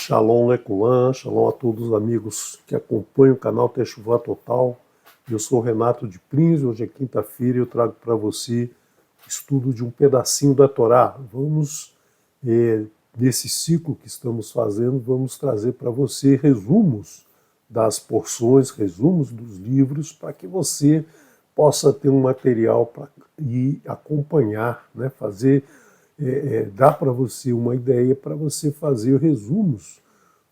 Shalom Leculan, shalom a todos os amigos que acompanham o canal Teshuvá Total. Eu sou Renato de Prins, hoje é quinta-feira e eu trago para você estudo de um pedacinho da Torá. Nesse ciclo que estamos fazendo, vamos trazer para você resumos das porções, resumos dos livros, para que você possa ter um material para ir acompanhar, né? Dá para você uma ideia para você fazer resumos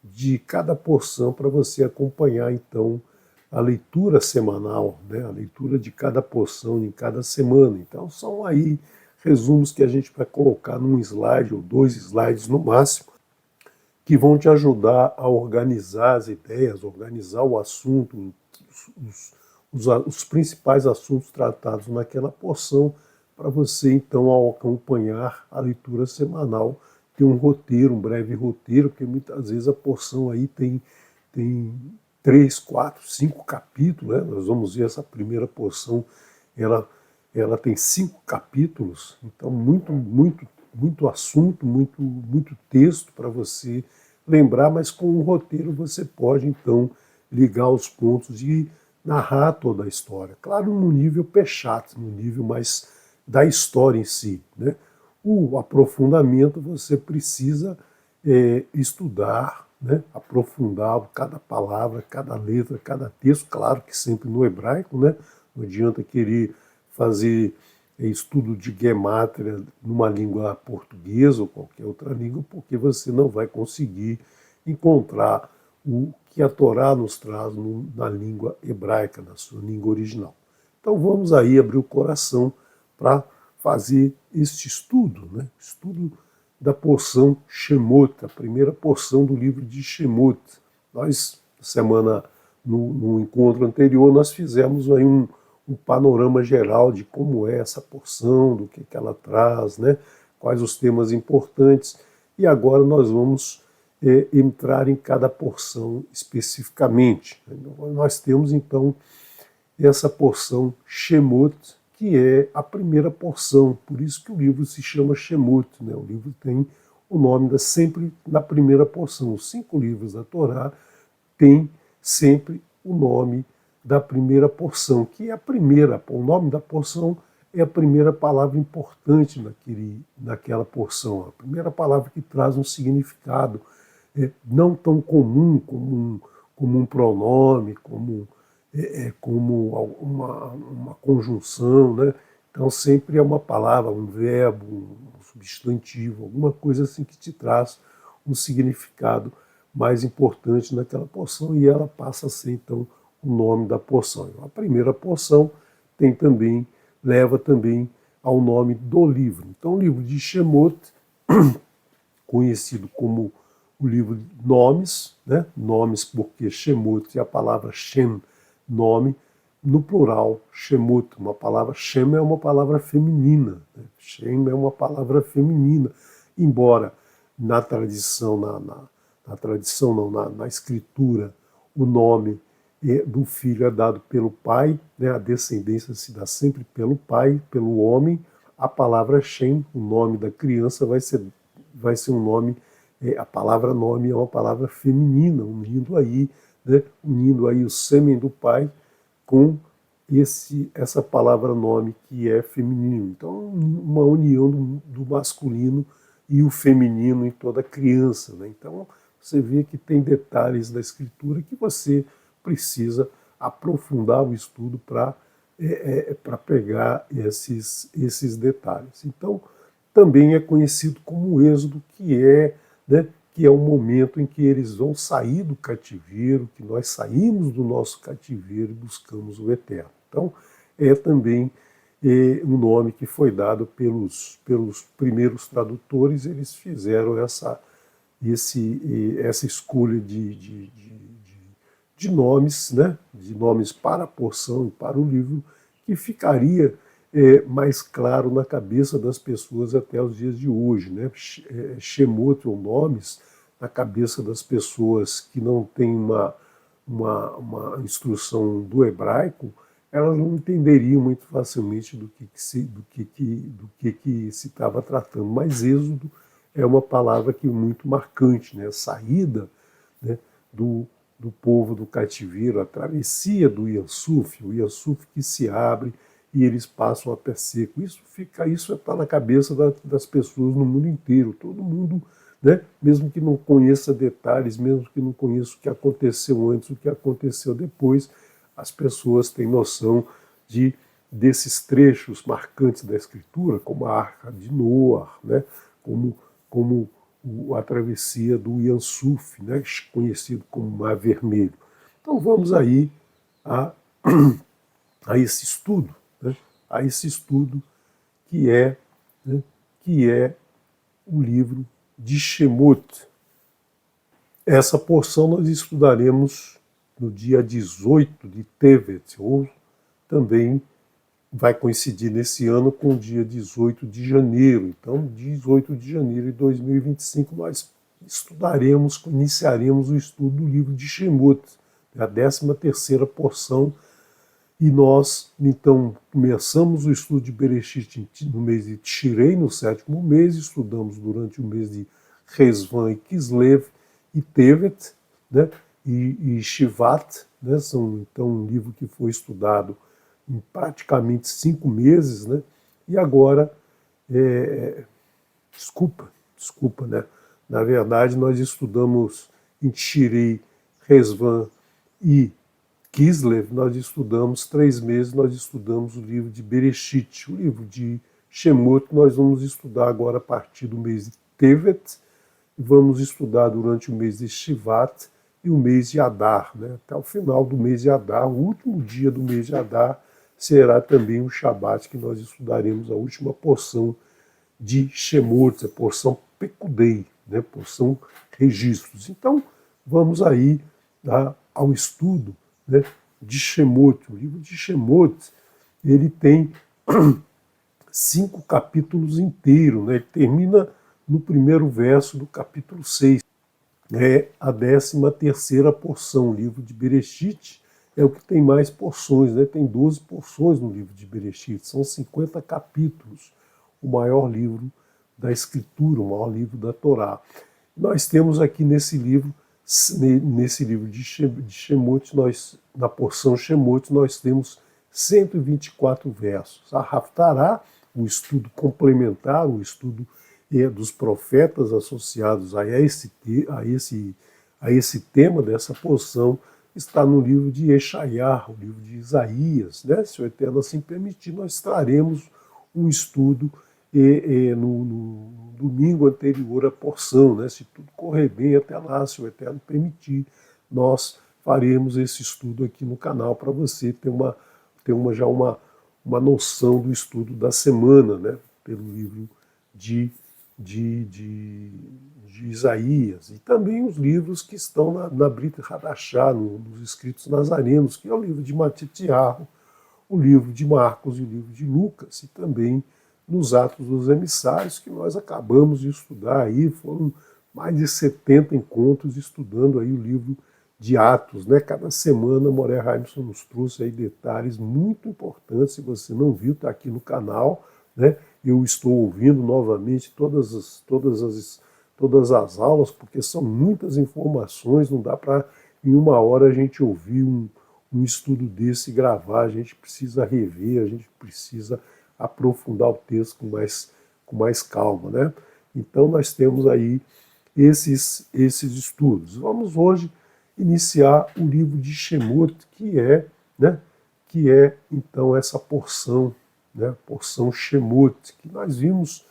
de cada porção para você acompanhar então a leitura semanal, né? A leitura de cada porção em cada semana. Então são aí resumos que a gente vai colocar num slide ou 2 slides no máximo, que vão te ajudar a organizar as ideias, organizar o assunto, os principais assuntos tratados naquela porção, para você, então, ao acompanhar a leitura semanal, ter um roteiro, um breve roteiro, porque muitas vezes a porção aí tem 3, 4, 5 capítulos, né? Nós vamos ver essa primeira porção, ela tem 5 capítulos, então muito assunto, muito texto para você lembrar, mas com o roteiro você pode, então, ligar os pontos e narrar toda a história. Claro, no nível Peshat, no nível mais da história em si, né? O aprofundamento você precisa estudar, né? Aprofundar cada palavra, cada letra, cada texto, claro que sempre no hebraico, né? Não adianta querer fazer estudo de gemátria numa língua portuguesa ou qualquer outra língua, porque você não vai conseguir encontrar o que a Torá nos traz na língua hebraica, na sua língua original. Então vamos aí abrir o coração para fazer este estudo, né? Estudo da porção Shemot, a primeira porção do livro de Shemot. Nós, no encontro anterior, nós fizemos aí um panorama geral de como é essa porção, do que ela traz, né? Quais os temas importantes, e agora nós vamos entrar em cada porção especificamente. Nós temos então essa porção Shemot, que é a primeira porção, por isso que o livro se chama Shemot, né? O livro tem o nome sempre na primeira porção. Os 5 livros da Torá têm sempre o nome da primeira porção, que é a primeira, o nome da porção é a primeira palavra importante naquela porção, a primeira palavra que traz um significado não tão comum como um pronome, como uma conjunção, né? Então sempre é uma palavra, um verbo, um substantivo, alguma coisa assim que te traz um significado mais importante naquela porção, e ela passa a ser então o nome da porção. A primeira porção leva também ao nome do livro. Então o livro de Shemot, conhecido como o livro de nomes, né? Nomes porque Shemot é a palavra Shem, nome, no plural, Shemot, uma palavra, Shem é uma palavra feminina, né? Shem é uma palavra feminina, embora na tradição, na escritura, o nome do filho é dado pelo pai, né? A descendência se dá sempre pelo pai, pelo homem. A palavra Shem, o nome da criança, vai ser um nome, a palavra nome é uma palavra feminina, unindo aí o sêmen do pai com essa palavra nome que é feminino. Então, uma união do masculino e o feminino em toda criança, né? Então, você vê que tem detalhes da escritura que você precisa aprofundar o estudo para pegar esses detalhes. Então, também é conhecido como Êxodo, que é o momento em que eles vão sair do cativeiro, que nós saímos do nosso cativeiro e buscamos o eterno. Então, é também um nome que foi dado pelos primeiros tradutores. Eles fizeram essa escolha de nomes, né? De nomes para a porção e para o livro, que ficaria mais claro na cabeça das pessoas até os dias de hoje, né? Shemot, ou nomes, na cabeça das pessoas que não têm uma instrução do hebraico, elas não entenderiam muito facilmente do que se estava tratando. Mas Êxodo é uma palavra que é muito marcante, né? A saída, né, do povo do cativeiro, a travessia do Iasuf, o Iasuf que se abre e eles passam a pé seco. Isso está na cabeça das pessoas no mundo inteiro. Todo mundo, né, mesmo que não conheça detalhes, mesmo que não conheça o que aconteceu antes, o que aconteceu depois, as pessoas têm noção desses trechos marcantes da Escritura, como a Arca de Noé, né, como a travessia do Iasuf, né, conhecido como Mar Vermelho. Então vamos aí a, a esse estudo, né, a esse estudo que é, né, que é o livro de Shemot. Essa porção nós estudaremos no dia 18 de Tevet, ou também vai coincidir nesse ano com o dia 18 de janeiro. Então, 18 de janeiro de 2025, nós iniciaremos o estudo do livro de Shemot, a 13ª porção, e nós, então, começamos o estudo de Bereshit no mês de Tishrei, no 7º mês, estudamos durante o mês de Resvan e Kislev e Tevet, né, e Shivat, né, são então um livro que foi estudado em praticamente 5 meses, né? E agora, desculpa, né? Na verdade, nós estudamos em Tishrei, Resvan e Kislev, nós estudamos 3 meses, nós estudamos o livro de Bereshit. O livro de Shemot nós vamos estudar agora a partir do mês de Tevet, e vamos estudar durante o mês de Shivat e o mês de Adar, né? Até o final do mês de Adar, o último dia do mês de Adar, será também o Shabat, que nós estudaremos a última porção de Shemot, a porção Pekudei, né? Porção registros. Então, vamos aí, tá, ao estudo, né, de Shemot. O livro de Shemot, ele tem 5 capítulos inteiros, né? Ele termina no primeiro verso do capítulo 6. É a 13ª porção. O livro de Bereshit é o que tem mais porções, né? Tem 12 porções no livro de Bereshit, são 50 capítulos, o maior livro da Escritura, o maior livro da Torá. Nós temos aqui nesse livro de Shemot, na porção Shemot, nós temos 124 versos. A Haftará, o estudo complementar, o estudo dos profetas associados a esse tema dessa porção, está no livro de Eshaiah, o livro de Isaías, né? Se o Eterno assim permitir, nós traremos um estudo no domingo anterior à porção, né? Se tudo correr bem até lá, se o Eterno permitir, nós faremos esse estudo aqui no canal para você ter já uma noção do estudo da semana, né? Pelo livro de Isaías, e também os livros que estão na Brit Hadashah, nos escritos nazarenos, que é o livro de Matitiahu, o livro de Marcos e o livro de Lucas, e também nos Atos dos Emissários, que nós acabamos de estudar aí, foram mais de 70 encontros estudando aí o livro de Atos, né? Cada semana Moré Raimson nos trouxe aí detalhes muito importantes. Se você não viu, está aqui no canal, né? Eu estou ouvindo novamente todas as aulas, porque são muitas informações, não dá para em uma hora a gente ouvir um estudo desse e gravar, a gente precisa rever, a gente precisa aprofundar o texto com mais calma, né? Então nós temos aí esses estudos. Vamos hoje iniciar o livro de Shemot, que é então essa porção, né, porção Shemot, que nós vimos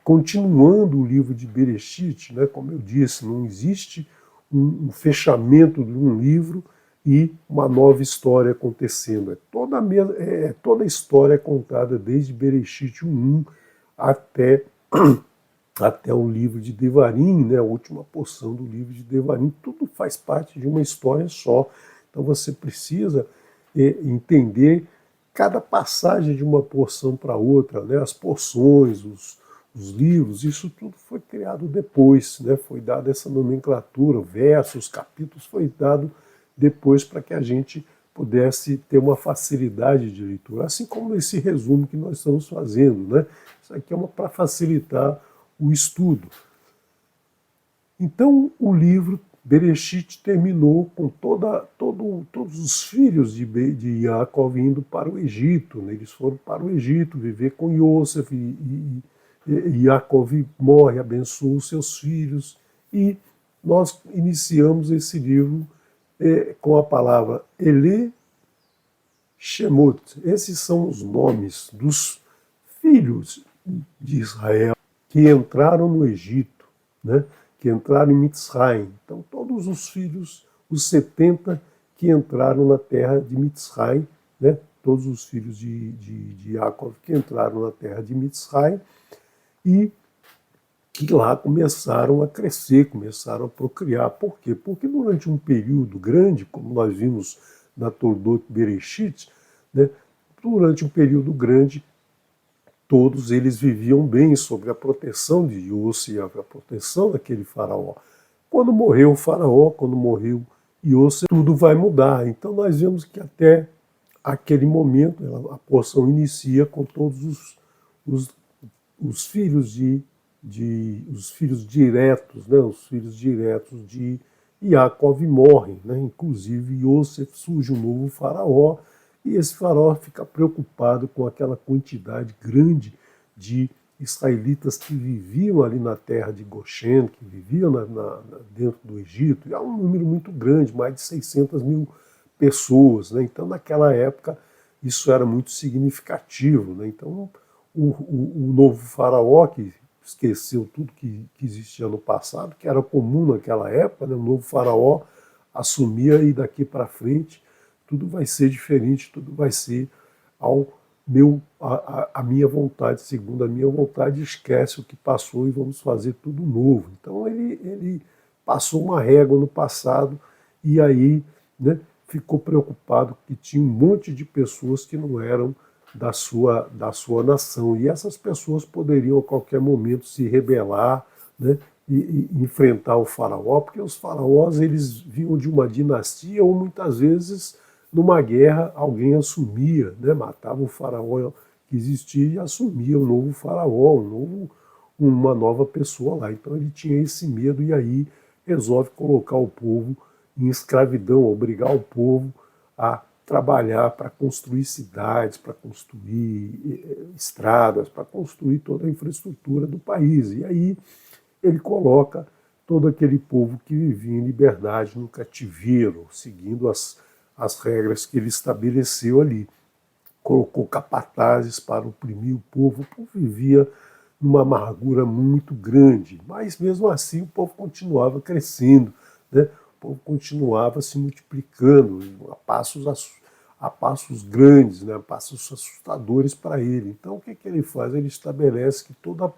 continuando o livro de Bereshit, né, como eu disse, não existe um fechamento de um livro e uma nova história acontecendo. Toda a história contada desde Bereshit 1 até o livro de Devarim, né, a última porção do livro de Devarim, tudo faz parte de uma história só. Então você precisa entender cada passagem de uma porção para outra, né, as porções, os livros, isso tudo foi criado depois, né, foi dada essa nomenclatura, versos, capítulos, foi dado depois para que a gente pudesse ter uma facilidade de leitura, assim como esse resumo que nós estamos fazendo, né? Isso aqui é para facilitar o estudo. Então, o livro Bereshit terminou com todos os filhos de Yaakov indo para o Egito. Né? Eles foram para o Egito viver com Yosef, e Yaakov morre, abençoa os seus filhos, e nós iniciamos esse livro com a palavra Ele Shemot. Esses são os nomes dos filhos de Israel que entraram no Egito, né? Que entraram em Mitzrayim. Então, todos os filhos, os 70 que entraram na terra de Mitzrayim, né? Todos os filhos de Yaakov que entraram na terra de Mitzrayim e que lá começaram a crescer, começaram a procriar. Por quê? Porque durante um período grande, como nós vimos na Toldot Bereshit, né? Durante um período grande, todos eles viviam bem sob a proteção de Yosef, a proteção daquele faraó. Quando morreu o faraó, quando morreu Yosef, tudo vai mudar. Então nós vemos que até aquele momento, a porção inicia com todos os filhos os filhos diretos, né? Os filhos diretos de Yaakov morrem, né? Inclusive Yosef, surge um novo faraó, e esse faraó fica preocupado com aquela quantidade grande de israelitas que viviam ali na terra de Goshen, que viviam dentro do Egito, e há um número muito grande, mais de 600 mil pessoas. Né? Então, naquela época, isso era muito significativo. Né? Então, o novo faraó, que esqueceu tudo que existia no passado, que era comum naquela época, né? O novo faraó assumia e daqui para frente tudo vai ser diferente, tudo vai ser a minha vontade, segundo a minha vontade, esquece o que passou e vamos fazer tudo novo. Então ele passou uma régua no passado e aí, né, ficou preocupado que tinha um monte de pessoas que não eram da sua nação, e essas pessoas poderiam a qualquer momento se rebelar, né, e enfrentar o faraó, porque os faraós eles vinham de uma dinastia, ou muitas vezes numa guerra alguém assumia, né, matava o faraó que existia e assumia um novo faraó, uma nova pessoa lá. Então ele tinha esse medo e aí resolve colocar o povo em escravidão, obrigar o povo a trabalhar para construir cidades, para construir estradas, para construir toda a infraestrutura do país. E aí ele coloca todo aquele povo que vivia em liberdade no cativeiro, seguindo as regras que ele estabeleceu ali. Colocou capatazes para oprimir o povo vivia numa amargura muito grande, mas mesmo assim o povo continuava crescendo, né? O povo continuava se multiplicando a passos grandes, né? A passos assustadores para ele. Então o que ele faz? Ele estabelece que toda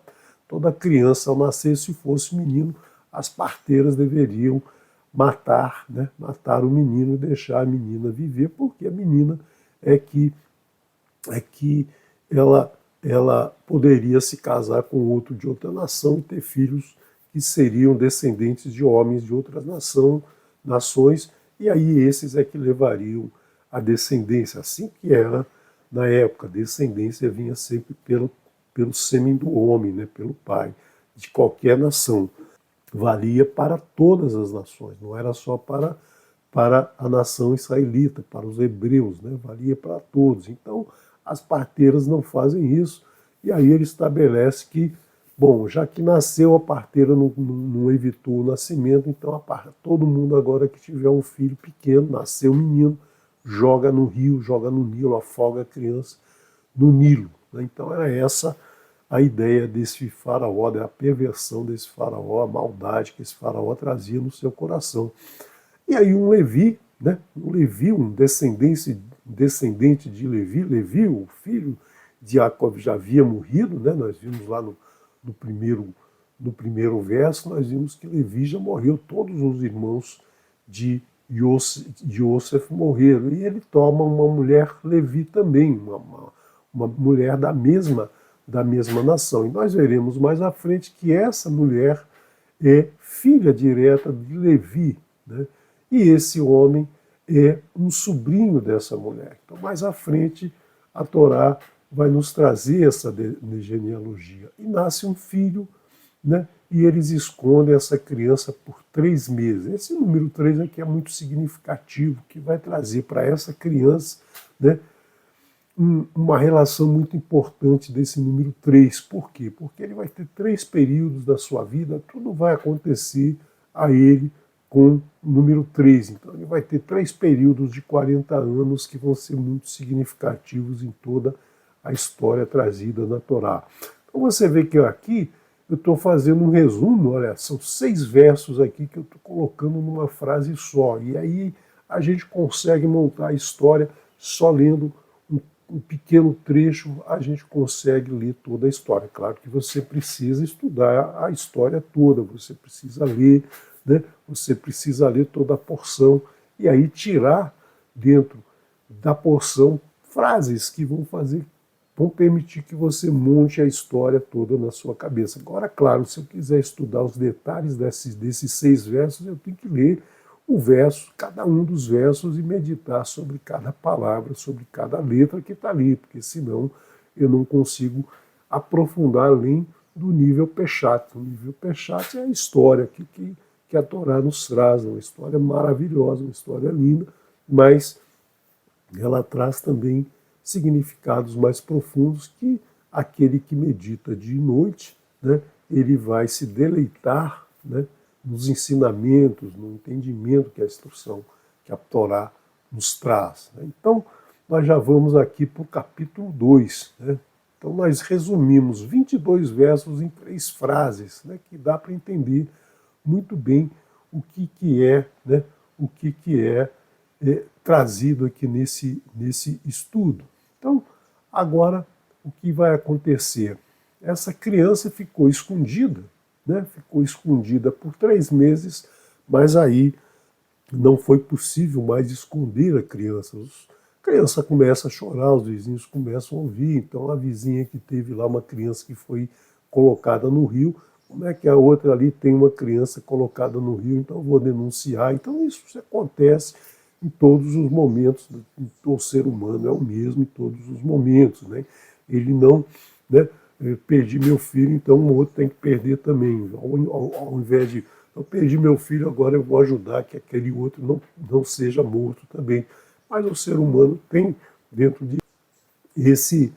criança ao nascer, se fosse menino, as parteiras deveriam matar o menino e deixar a menina viver, porque a menina é que ela poderia se casar com outro de outra nação e ter filhos que seriam descendentes de homens de outras nações, e aí esses é que levariam a descendência, assim que era na época. A descendência vinha sempre pelo sêmen do homem, né, pelo pai, de qualquer nação. Valia para todas as nações, não era só para a nação israelita, para os hebreus, né? Valia para todos. Então, as parteiras não fazem isso, e aí ele estabelece que, bom, já que nasceu, a parteira não evitou o nascimento, então todo mundo agora que tiver um filho pequeno, nasceu um menino, joga no rio, joga no Nilo, afoga a criança no Nilo. Né? Então era essa a ideia desse faraó, a perversão desse faraó, a maldade que esse faraó trazia no seu coração. E aí um Levi, né, um descendente de Levi, o filho de Jacob, já havia morrido, né, nós vimos lá no primeiro verso, nós vimos que Levi já morreu, todos os irmãos de Yosef morreram, e ele toma uma mulher Levi também, uma mulher da mesma nação. E nós veremos mais à frente que essa mulher é filha direta de Levi, né? E esse homem é um sobrinho dessa mulher. Então, mais à frente, a Torá vai nos trazer essa genealogia. E nasce um filho né? E eles escondem essa criança por 3 meses. Esse número 3 aqui é muito significativo, que vai trazer para essa criança, né, uma relação muito importante desse número 3. Por quê? Porque ele vai ter 3 períodos da sua vida, tudo vai acontecer a ele com o número 3. Então ele vai ter 3 períodos de 40 anos que vão ser muito significativos em toda a história trazida na Torá. Então você vê que aqui eu estou fazendo um resumo, olha, são 6 versos aqui que eu estou colocando numa frase só. E aí a gente consegue montar a história só lendo um pequeno trecho, a gente consegue ler toda a história. Claro que você precisa estudar a história toda, você precisa ler, né? Você precisa ler toda a porção e aí tirar dentro da porção frases que vão permitir que você monte a história toda na sua cabeça. Agora, claro, se eu quiser estudar os detalhes desses 6 versos, eu tenho que ler o verso, cada um dos versos, e meditar sobre cada palavra, sobre cada letra que está ali, porque senão eu não consigo aprofundar além do nível Peshat. O nível Peshat é a história que a Torá nos traz, uma história maravilhosa, uma história linda, mas ela traz também significados mais profundos que aquele que medita de noite, né, ele vai se deleitar, né, nos ensinamentos, no entendimento que a instrução, que a Torá nos traz. Né? Então, nós já vamos aqui para o capítulo 2. Né? Então, nós resumimos 22 versos em 3 frases, né, que dá para entender muito bem o que é, né, o que é trazido aqui nesse estudo. Então, agora, o que vai acontecer? Essa criança ficou escondida, né? Ficou escondida por 3 meses, mas aí não foi possível mais esconder a criança. A criança começa a chorar, os vizinhos começam a ouvir, então a vizinha que teve lá uma criança que foi colocada no rio, como é que a outra ali tem uma criança colocada no rio, então eu vou denunciar. Então isso acontece em todos os momentos, o ser humano é o mesmo em todos os momentos, né? Ele não, né, perdi meu filho, então o outro tem que perder também. Ao invés de eu perdi meu filho, agora eu vou ajudar que aquele outro não seja morto também. Mas o ser humano tem dentro de esse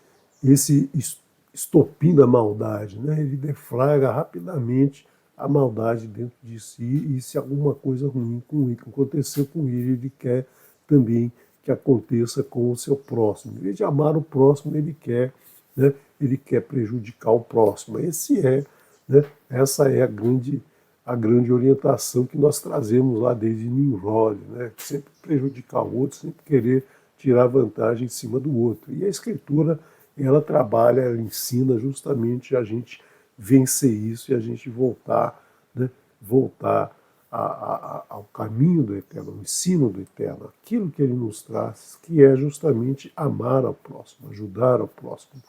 estopim da maldade, né? Ele deflagra rapidamente a maldade dentro de si e se alguma coisa ruim com ele, que aconteceu com ele quer também que aconteça com o seu próximo. Em vez de amar o próximo, ele quer, né, ele quer prejudicar o próximo. Né, essa é a grande orientação que nós trazemos lá desde Nimrod, né? Sempre prejudicar o outro, sempre querer tirar vantagem em cima do outro. E a Escritura, ela trabalha, ela ensina justamente a gente vencer isso e a gente voltar, né, voltar ao caminho do Eterno, ao ensino do Eterno, aquilo que ele nos traz, que é justamente amar ao próximo, ajudar ao próximo,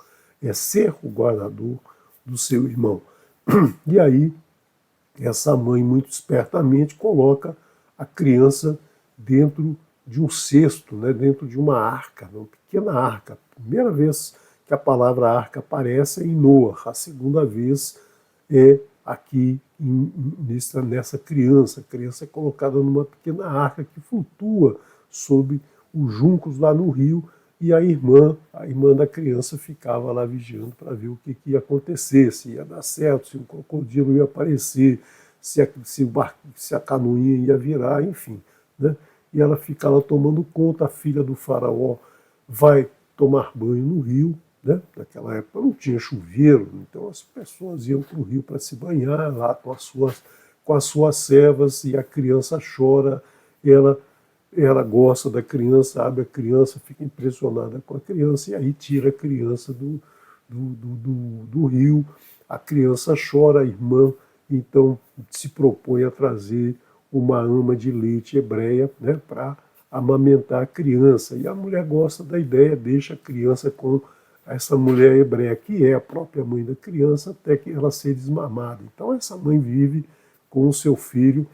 é ser o guardador do seu irmão. E aí, essa mãe, muito espertamente, coloca a criança dentro de um cesto, né, dentro de uma arca, uma pequena arca. A primeira vez que a palavra arca aparece é em Noah, a segunda vez é aqui nessa criança. A criança é colocada numa pequena arca que flutua sob os juncos lá no rio, e a irmã da criança ficava lá vigiando para ver o que ia acontecer, se ia dar certo, se um crocodilo ia aparecer, se a canoinha ia virar, enfim. Né? E ela fica lá tomando conta, a filha do faraó vai tomar banho no rio, né? Naquela época não tinha chuveiro, então as pessoas iam para o rio para se banhar lá com as suas servas, e a criança chora, ela gosta da criança, abre a criança, fica impressionada com a criança, e aí tira a criança do rio, a criança chora, a irmã então se propõe a trazer uma ama de leite hebreia, né, para amamentar a criança. E a mulher gosta da ideia, deixa a criança com essa mulher hebreia, que é a própria mãe da criança, até que ela seja desmamada. Então essa mãe vive com o seu filho,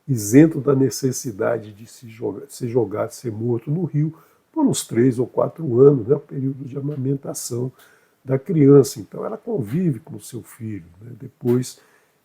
isento da necessidade de ser jogado, ser morto no rio, por uns 3 ou 4 anos, né, o período de amamentação da criança. Então ela convive com o seu filho. Né? Depois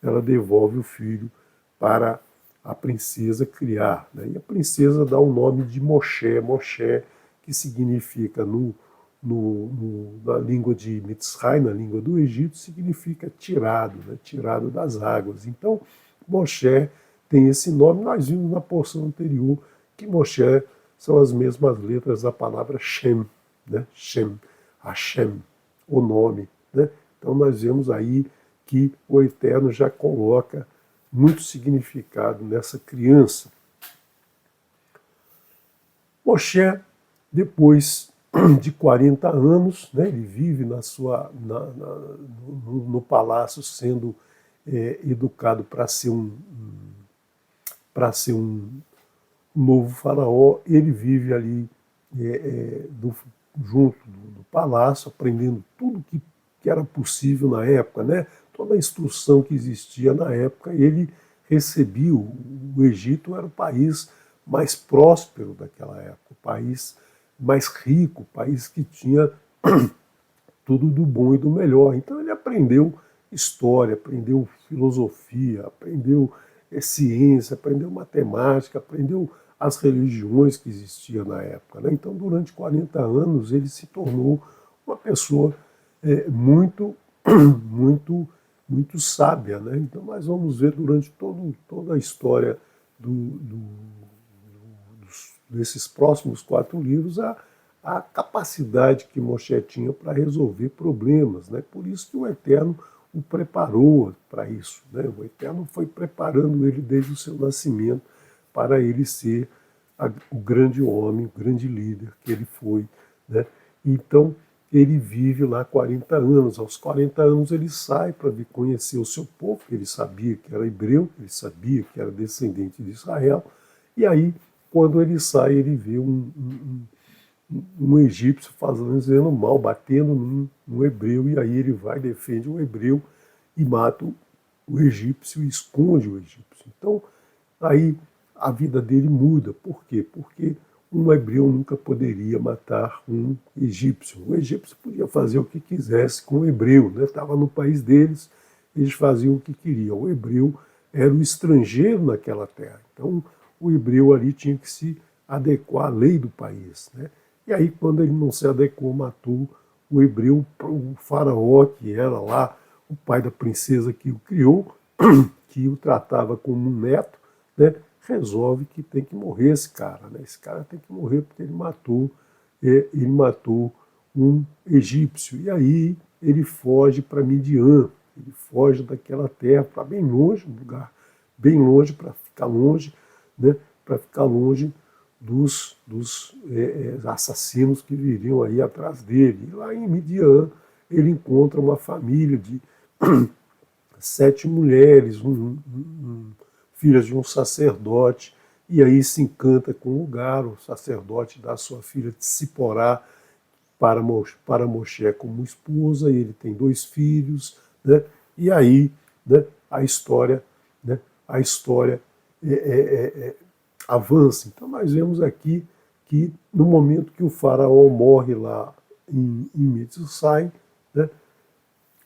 ela devolve o filho para a princesa criar, né? E a princesa dá o nome de Moshe, Moshe, que significa na língua de Mitzray, na língua do Egito, significa tirado, né? Tirado das águas. Então, Moshe tem esse nome. Nós vimos na porção anterior que Moshe são as mesmas letras da palavra Shem, né? Shem, Hashem, o nome, né? Então nós vemos aí que o Eterno já coloca muito significado nessa criança. Moshe, depois de 40 anos, né, ele vive no palácio sendo educado para ser um novo faraó. Ele vive ali junto do palácio, aprendendo tudo que era possível na época, né? Toda a instrução que existia na época, ele recebeu. O Egito era o país mais próspero daquela época, o país mais rico, o país que tinha tudo do bom e do melhor. Então ele aprendeu história, aprendeu filosofia, aprendeu ciência, aprendeu matemática, aprendeu as religiões que existiam na época, né? Então, durante 40 anos, ele se tornou uma pessoa muito, muito sábia, né? Então, nós vamos ver durante toda a história desses próximos 4 livros a capacidade que Moshe tinha para resolver problemas, né? Por isso que o Eterno o preparou para isso, né? O Eterno foi preparando ele desde o seu nascimento para ele ser o grande homem, o grande líder que ele foi, né? Então, ele vive lá 40 anos. Aos 40 anos ele sai para vir conhecer o seu povo, que ele sabia que era hebreu, ele sabia que era descendente de Israel. E aí, quando ele sai, ele vê um egípcio fazendo mal, batendo num hebreu, e aí ele vai, defende o hebreu e mata o egípcio e esconde o egípcio. Então, aí a vida dele muda. Por quê? Porque um hebreu nunca poderia matar um egípcio. O egípcio podia fazer o que quisesse com o hebreu, né? Estava no país deles, eles faziam o que queriam. O hebreu era o estrangeiro naquela terra. Então, o hebreu ali tinha que se adequar à lei do país, né? E aí, quando ele não se adequou, matou o hebreu, o faraó, que era lá o pai da princesa que o criou, que o tratava como um neto, né? Resolve que tem que morrer esse cara, né? Esse cara tem que morrer porque ele matou um egípcio. E aí ele foge para Midian, ele foge daquela terra para bem longe, um lugar bem longe, para ficar longe, né? Para ficar longe dos assassinos que viriam aí atrás dele. E lá em Midian ele encontra uma família de 7 mulheres, filhas de um sacerdote, e aí se encanta com o lugar. O sacerdote dá a sua filha Tsiporá para Moshe como esposa, e ele tem 2 filhos, né? E aí, né, a história avança. Então nós vemos aqui que no momento que o faraó morre lá em Mitzrayim, né,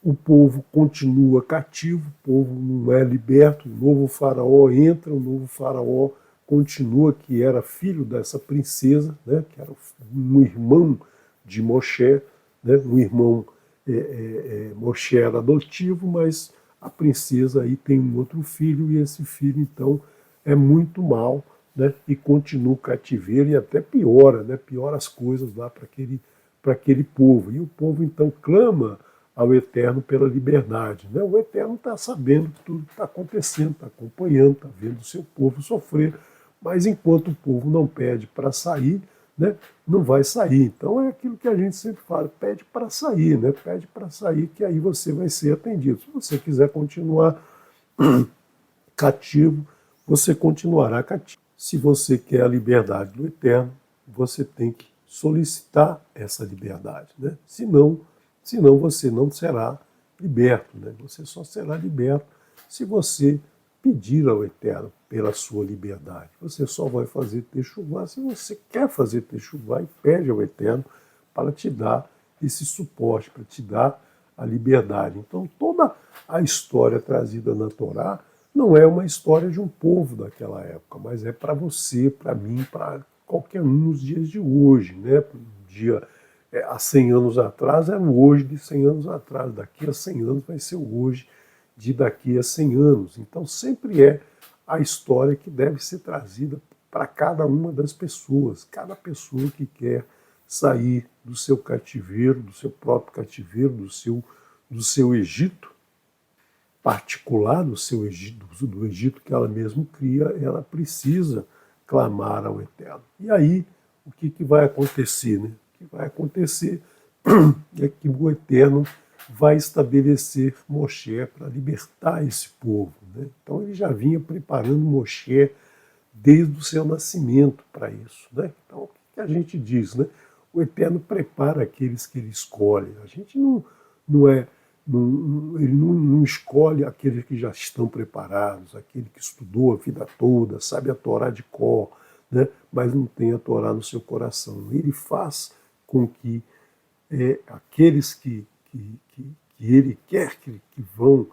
o povo continua cativo, o povo não é liberto, o novo faraó entra, o novo faraó continua, que era filho dessa princesa, né, que era um irmão de Moshe, né, um irmão, Moshe era adotivo, mas a princesa aí tem um outro filho, e esse filho então é muito mal, né, e continua o cativeiro, e até piora, né, piora as coisas lá para aquele povo. E o povo então clama ao Eterno pela liberdade, né? O Eterno está sabendo que tudo está acontecendo, está acompanhando, está vendo o seu povo sofrer, mas enquanto o povo não pede para sair, né, não vai sair. Então é aquilo que a gente sempre fala, pede para sair, né? Pede para sair, que aí você vai ser atendido. Se você quiser continuar cativo, você continuará cativo. Se você quer a liberdade do Eterno, você tem que solicitar essa liberdade, né? Senão você não será liberto, né? Você só será liberto se você pedir ao Eterno pela sua liberdade. Você só vai fazer techuvá se você quer fazer techuvá e pede ao Eterno para te dar esse suporte, para te dar a liberdade. Então, toda a história trazida na Torá não é uma história de um povo daquela época, mas é para você, para mim, para qualquer um nos dias de hoje. Né? Há 100 anos atrás era o hoje de 100 anos atrás, daqui a 100 anos vai ser o hoje de daqui a 100 anos. Então, sempre é a história que deve ser trazida para cada uma das pessoas, cada pessoa que quer sair do seu cativeiro, do seu próprio cativeiro, do seu Egito particular, do Egito que ela mesma cria, ela precisa clamar ao Eterno. E aí, o que vai acontecer? Né? O que vai acontecer é que o Eterno vai estabelecer Moshe para libertar esse povo. Né? Então ele já vinha preparando Moshe desde o seu nascimento para isso. Né? Então o que a gente diz? Né? O Eterno prepara aqueles que ele escolhe. A gente ele não escolhe aqueles que já estão preparados, aquele que estudou a vida toda, sabe a Torá de cor, né? Mas não tem a Torá no seu coração. Ele faz com que aqueles que ele quer que vão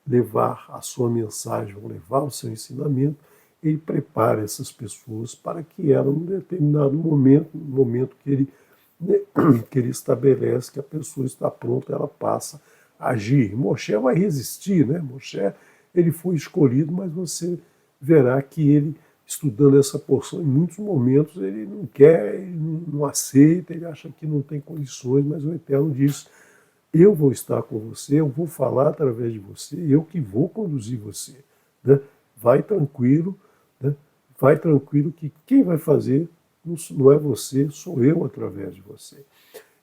levar a sua mensagem, vão levar o seu ensinamento, ele prepara essas pessoas para que ela, num determinado momento, no momento que ele estabelece que a pessoa está pronta, ela passa a agir. Moshe vai resistir, né? Moshe, ele foi escolhido, mas você verá que ele, estudando essa porção, em muitos momentos ele não quer, ele não aceita, ele acha que não tem condições, mas o Eterno diz: eu vou estar com você, eu vou falar através de você, eu que vou conduzir você. Né? Vai tranquilo, né? Vai tranquilo que quem vai fazer não é você, sou eu através de você.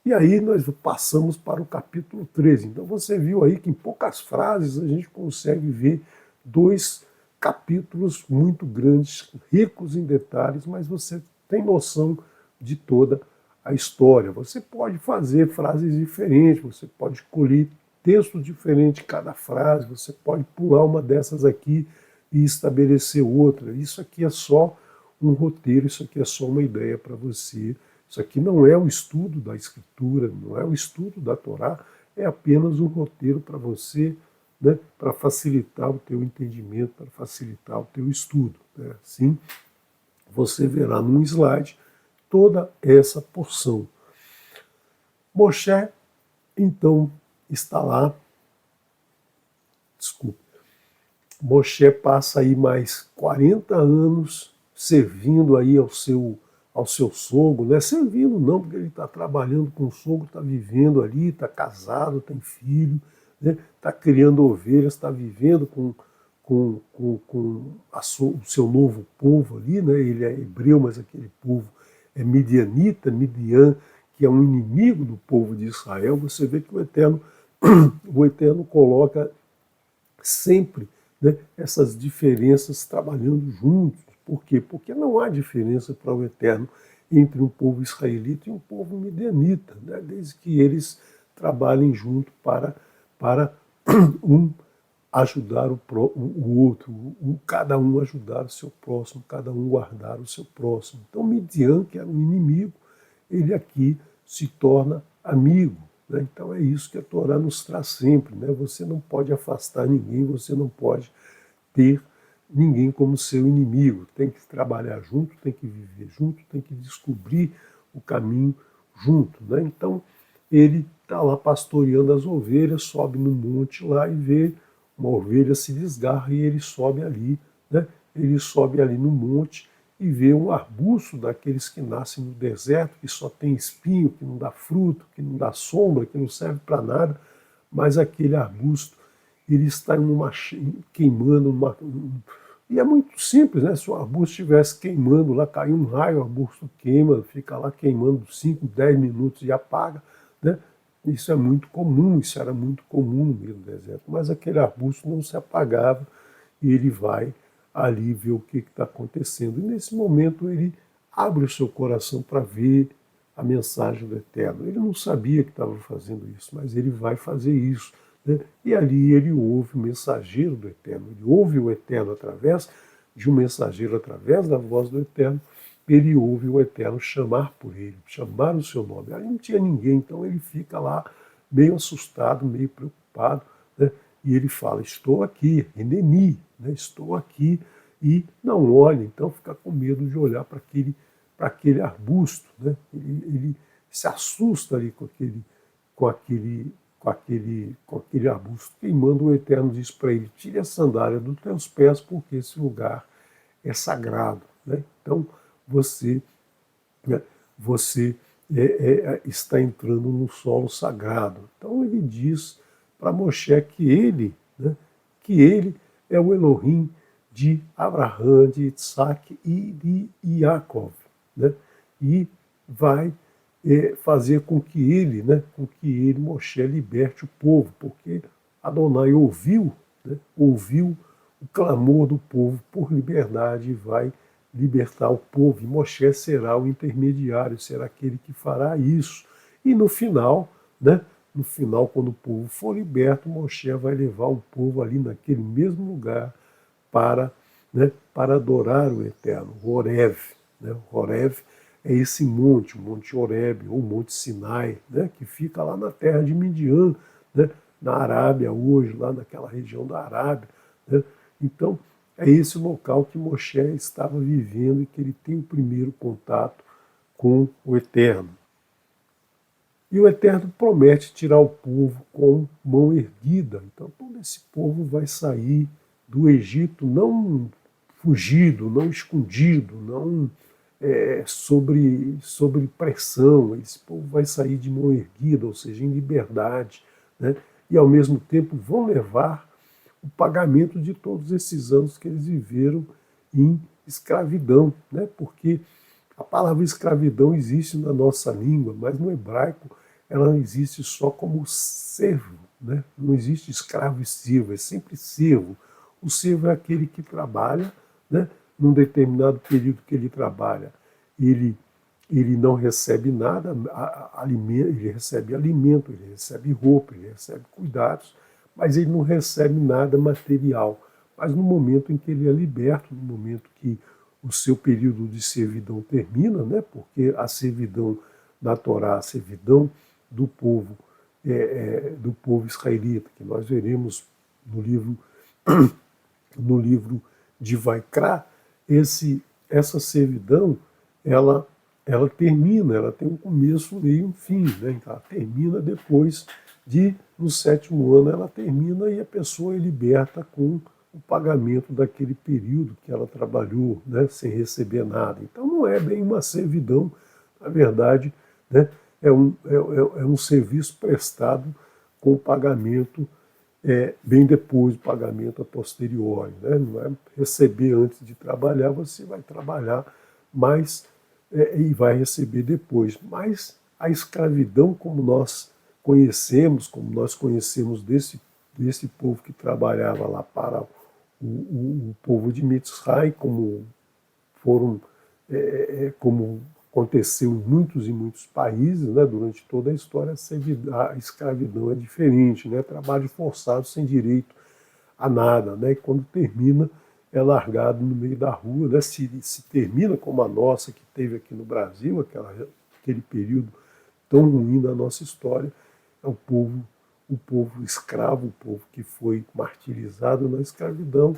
E aí nós passamos para o capítulo 13. Então você viu aí que em poucas frases a gente consegue ver 2 capítulos muito grandes, ricos em detalhes, mas você tem noção de toda a história. Você pode fazer frases diferentes, você pode escolher textos diferentes cada frase, você pode pular uma dessas aqui e estabelecer outra. Isso aqui é só um roteiro, isso aqui é só uma ideia para você. Isso aqui não é o estudo da Escritura, não é o estudo da Torá, é apenas um roteiro para você, né, para facilitar o teu entendimento, para facilitar o teu estudo. Né? Assim, você verá num slide toda essa porção. Moshe, então, está lá. Desculpe. Moshe passa aí mais 40 anos servindo aí ao seu sogro, né? Servindo não, porque ele está trabalhando com o sogro, está vivendo ali, está casado, tem filho, né? Está criando ovelhas, está vivendo com o seu novo povo ali, né? Ele é hebreu, mas aquele povo é midianita, Midian, que é um inimigo do povo de Israel. Você vê que o Eterno coloca sempre, né, essas diferenças trabalhando juntos. Por quê? Porque não há diferença para o Eterno entre um povo israelita e um povo midianita, né, desde que eles trabalhem junto para um ajudar o outro, cada um ajudar o seu próximo, cada um guardar o seu próximo. Então Midian, que era um inimigo, ele aqui se torna amigo. Né? Então é isso que a Torá nos traz sempre. Né? Você não pode afastar ninguém, você não pode ter ninguém como seu inimigo. Tem que trabalhar junto, tem que viver junto, tem que descobrir o caminho junto. Né? Então ele está lá pastoreando as ovelhas, sobe no monte lá e vê uma ovelha se desgarra e ele sobe ali, né? Ele sobe ali no monte e vê um arbusto daqueles que nascem no deserto, que só tem espinho, que não dá fruto, que não dá sombra, que não serve para nada, mas aquele arbusto, ele está queimando e é muito simples, né? Se o arbusto estivesse queimando lá, cai um raio, o arbusto queima, fica lá queimando 5, 10 minutos e apaga, né? Isso é muito comum, isso era muito comum no meio do deserto, mas aquele arbusto não se apagava e ele vai ali ver o que está acontecendo. E nesse momento ele abre o seu coração para ver a mensagem do Eterno. Ele não sabia que estava fazendo isso, mas ele vai fazer isso. Né? E ali ele ouve o mensageiro do Eterno, ele ouve o Eterno através de um mensageiro, através da voz do Eterno, ele ouve o Eterno chamar por ele, chamar o seu nome. Ali não tinha ninguém, então ele fica lá meio assustado, meio preocupado, né? E ele fala, estou aqui, Eneni, né? Estou aqui, e não olha, então fica com medo de olhar para aquele arbusto, né? Ele se assusta ali com aquele, com aquele arbusto, queimando. O Eterno diz para ele, tire a sandália dos teus pés, porque esse lugar é sagrado, né? Então você, né, você está entrando no solo sagrado. Então ele diz para Moshe né, que ele é o Elohim de Abraão, de Isaac e de Jacob, né? E vai fazer com que ele, Moshe, liberte o povo, porque Adonai ouviu, né, ouviu o clamor do povo por liberdade e vai libertar o povo. E Moshe será o intermediário, será aquele que fará isso. E no final, né, no final, quando o povo for liberto, Moshe vai levar o povo ali naquele mesmo lugar para, né, para adorar o Eterno, o Horeb. Né? O Horeb é esse monte, o Monte Horeb, ou Monte Sinai, né, que fica lá na terra de Midian, né, na Arábia hoje, lá naquela região da Arábia. Né? Então, é esse local que Moshe estava vivendo e que ele tem o primeiro contato com o Eterno. E o Eterno promete tirar o povo com mão erguida. Então, todo esse povo vai sair do Egito não fugido, não escondido, não sobre pressão. Esse povo vai sair de mão erguida, ou seja, em liberdade, né? E ao mesmo tempo vão levar o pagamento de todos esses anos que eles viveram em escravidão, né? Porque a palavra escravidão existe na nossa língua, mas no hebraico ela existe só como servo, né? Não existe escravo e servo, é sempre servo. O servo é aquele que trabalha, né? Num determinado período que ele trabalha, ele não recebe nada, ele recebe alimento, ele recebe roupa, ele recebe cuidados, mas ele não recebe nada material. Mas no momento em que ele é liberto, no momento que o seu período de servidão termina, né, porque a servidão da Torá, a servidão do povo israelita, que nós veremos no livro, no livro de Vaikra, essa servidão, ela termina, ela tem um começo, um meio e um fim. Né? Então, ela termina depois no sétimo ano, ela termina e a pessoa é liberta com o pagamento daquele período que ela trabalhou, né, sem receber nada. Então não é bem uma servidão, na verdade, né, é um serviço prestado com pagamento bem depois, pagamento a posteriori. Né? Não é receber antes de trabalhar, você vai trabalhar mais e vai receber depois. Mas a escravidão, como nós conhecemos desse povo que trabalhava lá para o povo de Mitzray, como aconteceu em muitos e muitos países, né, durante toda a história, a escravidão é diferente, né, trabalho forçado sem direito a nada, né, e quando termina é largado no meio da rua, né, se termina como a nossa que teve aqui no Brasil, aquele período tão ruim da nossa história, é o povo escravo, o povo que foi martirizado na escravidão,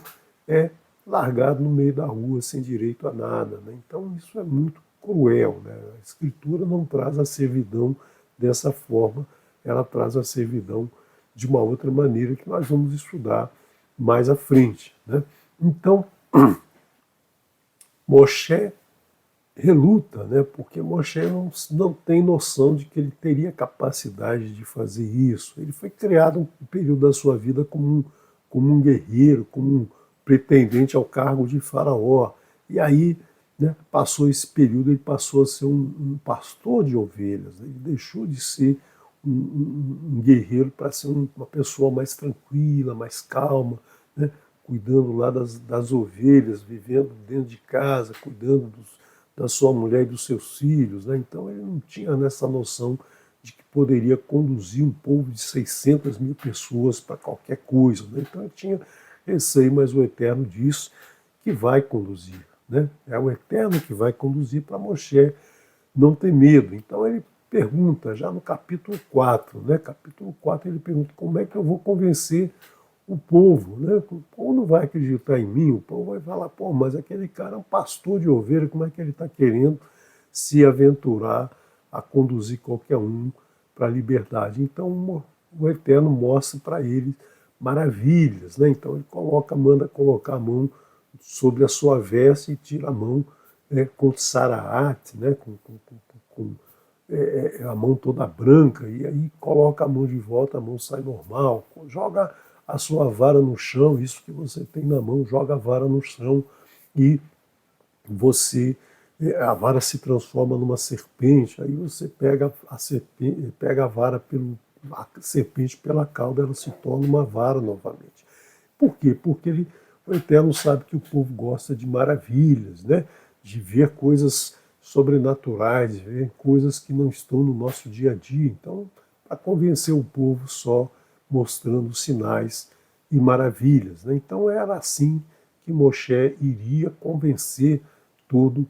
é largado no meio da rua sem direito a nada. Né? Então isso é muito cruel. Né? A Escritura não traz a servidão dessa forma, ela traz a servidão de uma outra maneira que nós vamos estudar mais à frente. Né? Então, Moshe reluta, né? Porque Moshe não tem noção de que ele teria capacidade de fazer isso. Ele foi criado um período da sua vida como um guerreiro, como um pretendente ao cargo de faraó. E aí, né, passou esse período, ele passou a ser um pastor de ovelhas. Né? Ele deixou de ser um guerreiro para ser uma pessoa mais tranquila, mais calma, né? Cuidando lá das ovelhas, vivendo dentro de casa, cuidando da sua mulher e dos seus filhos. Né? Então ele não tinha nessa noção de que poderia conduzir um povo de 600 mil pessoas para qualquer coisa. Né? Então ele tinha receio, mas o Eterno diz que vai conduzir. Né? É o Eterno que vai conduzir para Moshe não ter medo. Então ele pergunta, já no capítulo 4, né? Capítulo 4 ele pergunta como é que eu vou convencer o povo, né? O povo não vai acreditar em mim, o povo vai falar, pô, mas aquele cara é um pastor de ovelha, como é que ele está querendo se aventurar a conduzir qualquer um para a liberdade? Então o Eterno mostra para ele maravilhas, né? Então ele manda colocar a mão sobre a sua veste e tira a mão, com Saraate, né? Com a mão toda branca, e aí coloca a mão de volta, a mão sai normal, joga a sua vara no chão, isso que você tem na mão, joga a vara no chão e a vara se transforma numa serpente, aí você pega a serpente, pega a serpente pela cauda, ela se torna uma vara novamente. Por quê? Porque o Eterno sabe que o povo gosta de maravilhas, né? De ver coisas sobrenaturais, de ver coisas que não estão no nosso dia a dia. Então, para convencer o povo só mostrando sinais e maravilhas, né? Então era assim que Moshe iria convencer todo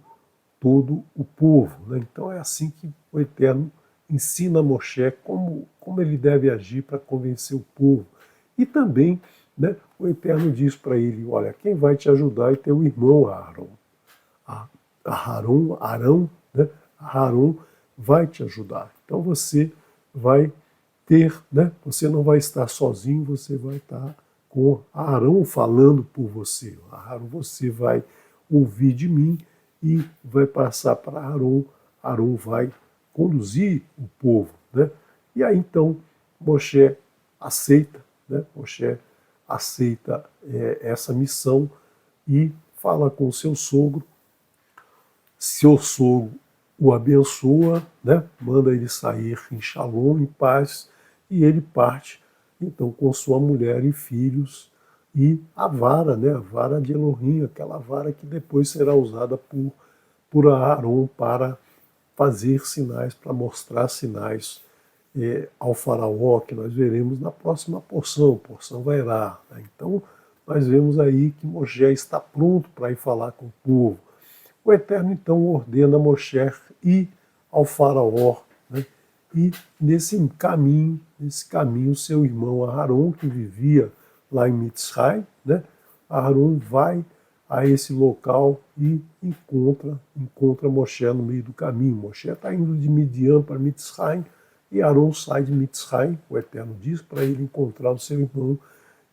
o povo, né? Então é assim que o Eterno ensina a Moshe como ele deve agir para convencer o povo. E também, né, o Eterno diz para ele, olha, quem vai te ajudar é teu irmão Aaron. Arão, né? Arão vai te ajudar. Então você vai ter, né? Você não vai estar sozinho, você vai estar com Arão falando por você. Arão, você vai ouvir de mim e vai passar para Arão. Arão vai conduzir o povo, né? E aí então Moshe aceita, né? Moshe aceita essa missão e fala com seu sogro. Seu sogro o abençoa, né? Manda ele sair em Shalom, em paz, e ele parte então com sua mulher e filhos e a vara, né? A vara de Elohim, aquela vara que depois será usada por Aaron para fazer sinais, para mostrar sinais ao faraó, que nós veremos na próxima porção Vairá. Né? Então, nós vemos aí que Moisés está pronto para ir falar com o povo. O Eterno, então, ordena a Moshe ir ao faraó, né? E nesse caminho, seu irmão Aharon, que vivia lá em Mitzray, né? Aharon vai a esse local e encontra Moshe no meio do caminho. Moshe está indo de Midian para Mitzray e Aharon sai de Mitzray. O Eterno diz para ele encontrar o seu irmão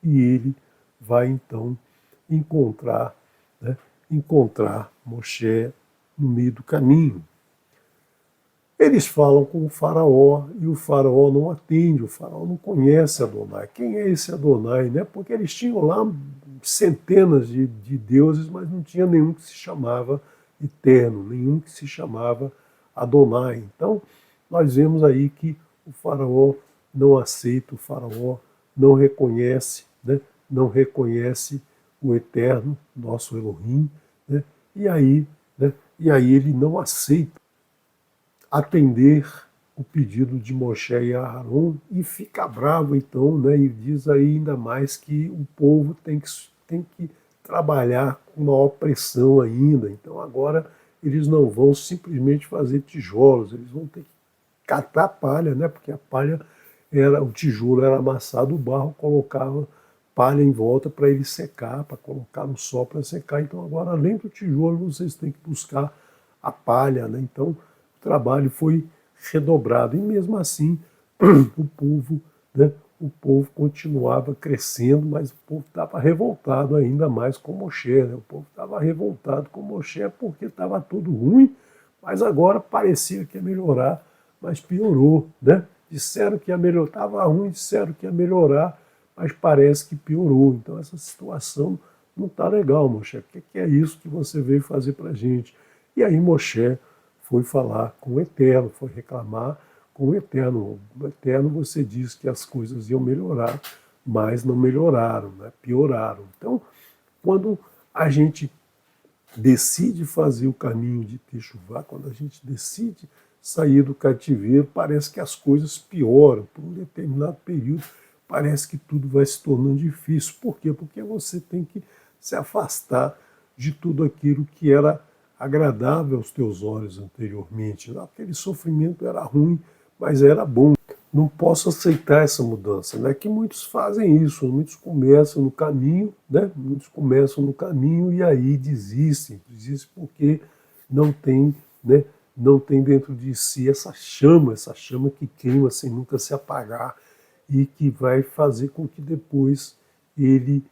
e ele vai então encontrar Moshe no meio do caminho. Eles falam com o faraó e o faraó não atende, o faraó não conhece Adonai. Quem é esse Adonai? Né? Porque eles tinham lá centenas de deuses, mas não tinha nenhum que se chamava Eterno, nenhum que se chamava Adonai. Então, nós vemos aí que o faraó não aceita, o faraó não reconhece, né? Não reconhece o Eterno, nosso Elohim, né? E aí ele não aceita atender o pedido de Moshe e Aharon e fica bravo então, né? E diz aí ainda mais que o povo tem que trabalhar com maior pressão ainda. Então agora eles não vão simplesmente fazer tijolos, eles vão ter que catar palha, né? Porque a palha o tijolo era amassado, o barro colocava palha em volta para ele secar, para colocar no sol para secar. Então agora, além do tijolo, vocês têm que buscar a palha, né? Então o trabalho foi redobrado e mesmo assim o povo, né? O povo continuava crescendo, mas o povo estava revoltado ainda mais com Moshe, né? O povo estava revoltado com Moshe porque estava tudo ruim, mas agora parecia que ia melhorar, mas piorou, né? Disseram que ia melhorar, estava ruim, disseram que ia melhorar, mas parece que piorou. Então essa situação não está legal, Moshe. O que é isso que você veio fazer para a gente? E aí Moshe foi falar com o Eterno, foi reclamar com o Eterno. O Eterno, você diz que as coisas iam melhorar, mas não melhoraram, né? Pioraram. Então, quando a gente decide fazer o caminho de Teshuvá, quando a gente decide sair do cativeiro, parece que as coisas pioram. Por um determinado período, parece que tudo vai se tornando difícil. Por quê? Porque você tem que se afastar de tudo aquilo que era agradável aos teus olhos anteriormente. Aquele sofrimento era ruim, mas era bom. Não posso aceitar essa mudança, né? Que muitos fazem isso, muitos começam no caminho, né? Muitos começam no caminho e aí desistem porque não tem, né? Não tem dentro de si essa chama que queima sem nunca se apagar e que vai fazer com que depois ele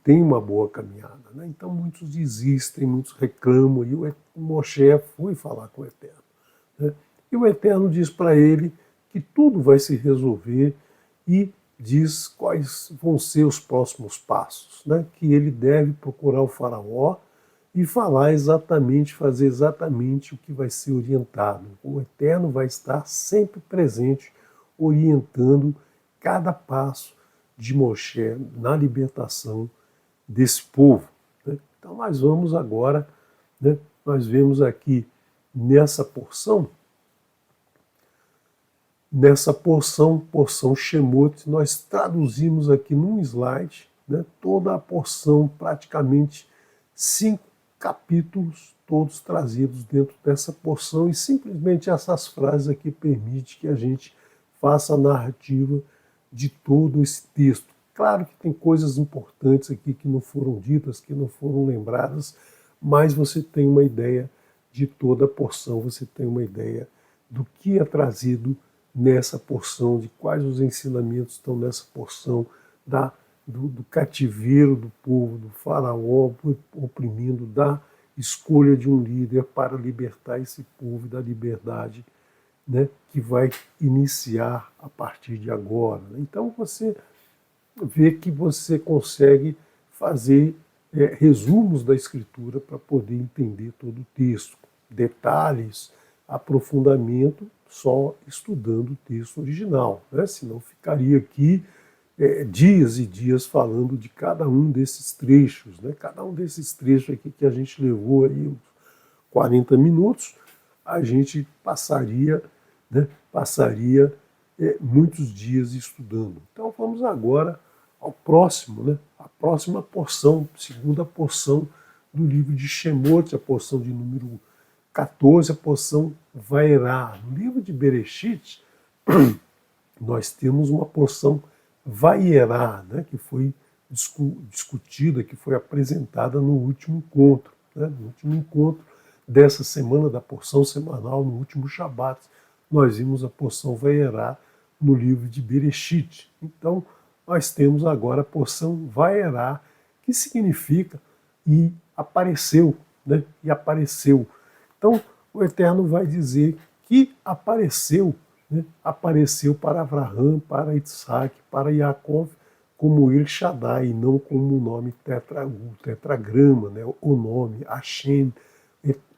tenha uma boa caminhada, né? Então muitos desistem, muitos reclamam e o Moshe foi falar com o Eterno, né? E o Eterno diz para ele que tudo vai se resolver e diz quais vão ser os próximos passos, né? Que ele deve procurar o faraó e falar exatamente, fazer exatamente o que vai ser orientado. O Eterno vai estar sempre presente, orientando cada passo de Moshe na libertação desse povo, né? Então nós vamos agora, né? Nós vemos aqui nessa porção porção Shemot, nós traduzimos aqui num slide, né, toda a porção, praticamente 5 capítulos, todos trazidos dentro dessa porção, e simplesmente essas frases aqui permitem que a gente faça a narrativa de todo esse texto. Claro que tem coisas importantes aqui que não foram ditas, que não foram lembradas, mas você tem uma ideia de toda a porção, você tem uma ideia do que é trazido nessa porção, de quais os ensinamentos estão nessa porção do cativeiro do povo, do faraó oprimindo, da escolha de um líder para libertar esse povo da liberdade, né, que vai iniciar a partir de agora. Então você vê que você consegue fazer resumos da escritura para poder entender todo o texto, detalhes, aprofundamento, só estudando o texto original, né? Senão ficaria aqui dias e dias falando de cada um desses trechos, né? Cada um desses trechos aqui que a gente levou aí uns 40 minutos, a gente passaria, né? Passaria muitos dias estudando. Então vamos agora ao próximo, né? A próxima porção, segunda porção do livro de Shemot, a porção de número 14, a porção Vaerá. No livro de Bereshit, nós temos uma porção Vaierá, né, que foi discutida, que foi apresentada no último encontro. Né, no último encontro dessa semana, da porção semanal, no último Shabat, nós vimos a porção Vaierá no livro de Bereshit. Então, nós temos agora a porção Vaierá, que significa e apareceu, né, e apareceu. Então, o Eterno vai dizer que apareceu, né? Apareceu para Abraão, para Isaac, para Jacó, como El Shaddai, e não como o nome tetragrama, né? O nome Hashem,